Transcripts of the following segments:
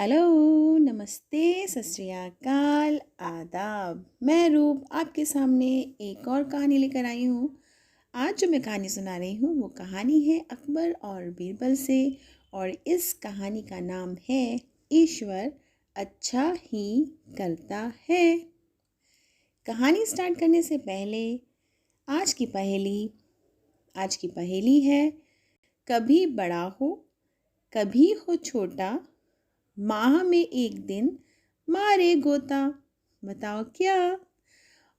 Hello, नमस्ते, सत श्री अकाल, आदाब। मैं रूप आपके सामने एक और कहानी लेकर आई हूँ। आज जो मैं कहानी सुना रही हूँ वो कहानी है अकबर और बीरबल से। और इस कहानी का नाम है ईश्वर अच्छा ही करता है। कहानी स्टार्ट करने से पहले आज की पहेली है, कभी बड़ा हो कभी हो छोटा, माह में एक दिन मारे गोता। बताओ क्या।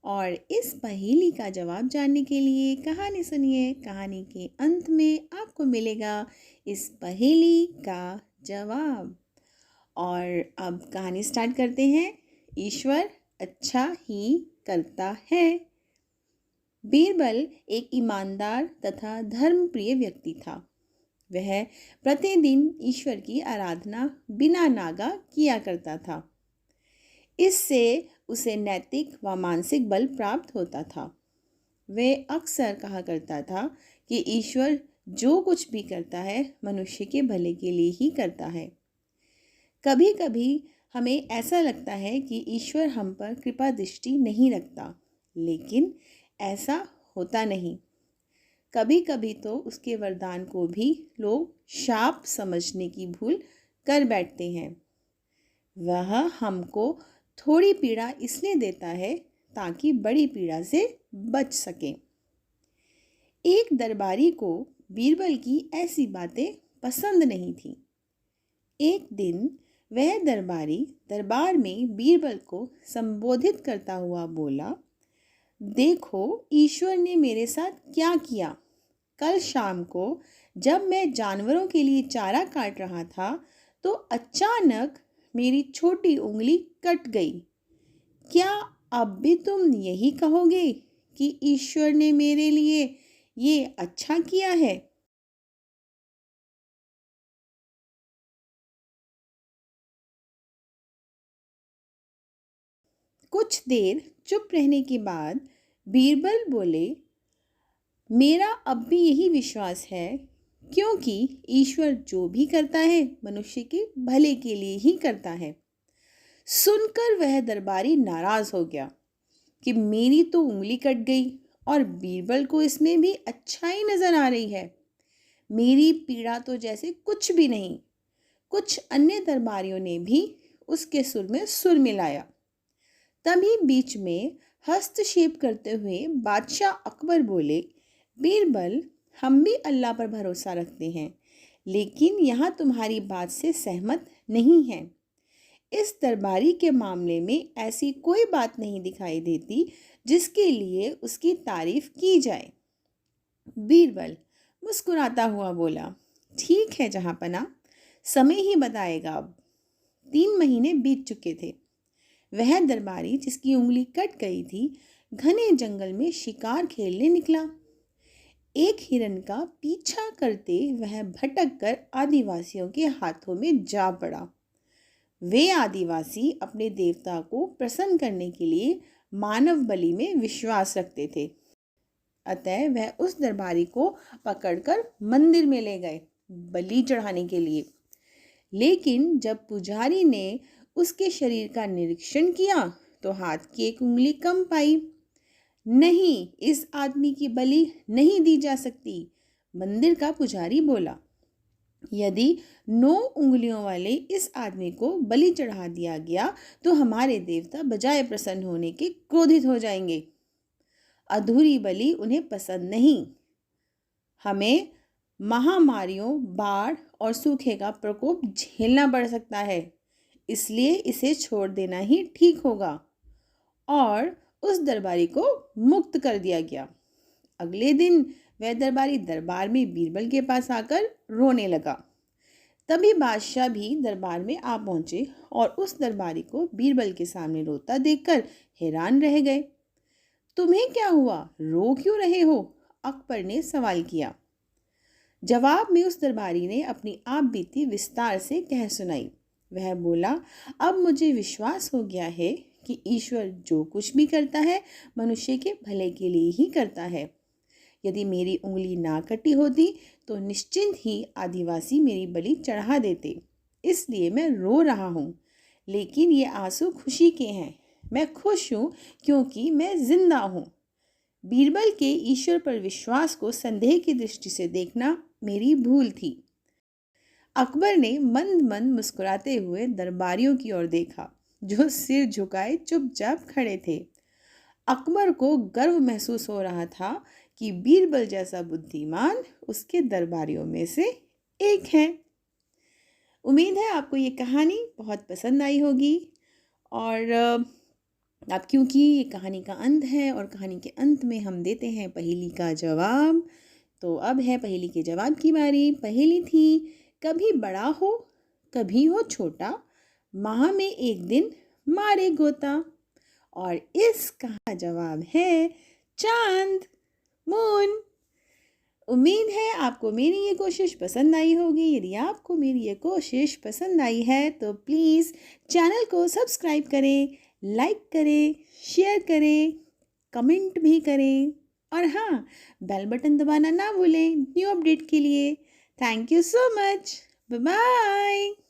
और इस पहेली का जवाब जानने के लिए कहानी सुनिए। कहानी के अंत में आपको मिलेगा इस पहेली का जवाब। और अब कहानी स्टार्ट करते हैं। ईश्वर अच्छा ही करता है। बीरबल एक ईमानदार तथा धर्मप्रिय व्यक्ति था। वह प्रतिदिन ईश्वर की आराधना बिना नागा किया करता था। इससे उसे नैतिक व मानसिक बल प्राप्त होता था। वह अक्सर कहा करता था कि ईश्वर जो कुछ भी करता है मनुष्य के भले के लिए ही करता है। कभी कभी हमें ऐसा लगता है कि ईश्वर हम पर कृपा दृष्टि नहीं रखता, लेकिन ऐसा होता नहीं। कभी कभी तो उसके वरदान को भी लोग शाप समझने की भूल कर बैठते हैं। वह हमको थोड़ी पीड़ा इसलिए देता है ताकि बड़ी पीड़ा से बच सके। एक दरबारी को बीरबल की ऐसी बातें पसंद नहीं थी। एक दिन वह दरबारी दरबार में बीरबल को संबोधित करता हुआ बोला, देखो ईश्वर ने मेरे साथ क्या किया। कल शाम को जब मैं जानवरों के लिए चारा काट रहा था तो अचानक मेरी छोटी उंगली कट गई। क्या अब भी तुम यही कहोगे कि ईश्वर ने मेरे लिए ये अच्छा किया है? कुछ देर चुप रहने के बाद बीरबल बोले, मेरा अब भी यही विश्वास है, क्योंकि ईश्वर जो भी करता है मनुष्य के भले के लिए ही करता है। सुनकर वह दरबारी नाराज हो गया कि मेरी तो उंगली कट गई और बीरबल को इसमें भी अच्छाई नजर आ रही है। मेरी पीड़ा तो जैसे कुछ भी नहीं। कुछ अन्य दरबारियों ने भी उसके सुर में सुर मिलाया। तभी बीच में हस्तक्षेप करते हुए बादशाह अकबर बोले, बीरबल, हम भी अल्लाह पर भरोसा रखते हैं, लेकिन यहाँ तुम्हारी बात से सहमत नहीं हैं। इस दरबारी के मामले में ऐसी कोई बात नहीं दिखाई देती जिसके लिए उसकी तारीफ की जाए। बीरबल मुस्कुराता हुआ बोला, ठीक है जहाँपना, समय ही बताएगा। अब 3 महीने बीत चुके थे। वह दरबारी जिसकी उंगली कट गई थी घने जंगल में शिकार खेलने निकला। एक हिरन का पीछा करते वह भटक कर आदिवासियों के हाथों में जा पड़ा। वे आदिवासी अपने देवता को प्रसन्न करने के लिए मानव बलि में विश्वास रखते थे। अतः वह उस दरबारी को पकड़कर मंदिर में ले गए बलि चढ़ाने के लिए। लेकिन जब पुजारी ने उसके शरीर का निरीक्षण किया तो हाथ की एक उंगली कम पाई। नहीं, इस आदमी की बलि नहीं दी जा सकती, मंदिर का पुजारी बोला। यदि 9 उंगलियों वाले इस आदमी को बलि चढ़ा दिया गया तो हमारे देवता बजाय प्रसन्न होने के क्रोधित हो जाएंगे। अधूरी बलि उन्हें पसंद नहीं। हमें महामारियों, बाढ़ और सूखे का प्रकोप झेलना पड़ सकता है, इसलिए इसे छोड़ देना ही ठीक होगा। और उस दरबारी को मुक्त कर दिया गया। अगले दिन वह दरबारी दरबार में बीरबल के पास आकर रोने लगा। तभी बादशाह भी दरबार में आ पहुंचे और उस दरबारी को बीरबल के सामने रोता देखकर हैरान रह गए। तुम्हें क्या हुआ, रो क्यों रहे हो? अकबर ने सवाल किया। जवाब में उस दरबारी ने अपनी आप बीती विस्तार से कह सुनाई। वह बोला, अब मुझे विश्वास हो गया है कि ईश्वर जो कुछ भी करता है मनुष्य के भले के लिए ही करता है। यदि मेरी उंगली ना कटी होती तो निश्चिंत ही आदिवासी मेरी बलि चढ़ा देते। इसलिए मैं रो रहा हूँ, लेकिन ये आंसू खुशी के हैं। मैं खुश हूँ क्योंकि मैं जिंदा हूँ। बीरबल के ईश्वर पर विश्वास को संदेह की दृष्टि से देखना मेरी भूल थी। अकबर ने मंद मंद मुस्कुराते हुए दरबारियों की ओर देखा, जो सिर झुकाए चुपचाप खड़े थे। अकबर को गर्व महसूस हो रहा था कि बीरबल जैसा बुद्धिमान उसके दरबारियों में से एक है। उम्मीद है आपको ये कहानी बहुत पसंद आई होगी। और अब क्योंकि ये कहानी का अंत है और कहानी के अंत में हम देते हैं पहेली का जवाब, तो अब है पहेली के जवाब की बारी। पहेली थी, कभी बड़ा हो कभी हो छोटा, माह में एक दिन मारे गोता। और इसका जवाब है चांद, मून। उम्मीद है आपको मेरी ये कोशिश पसंद आई होगी। यदि आपको मेरी ये कोशिश पसंद आई है तो प्लीज़ चैनल को सब्सक्राइब करें, लाइक करें, शेयर करें, कमेंट भी करें और हाँ, बेल बटन दबाना ना भूलें न्यू अपडेट के लिए। Thank you so much. Bye bye.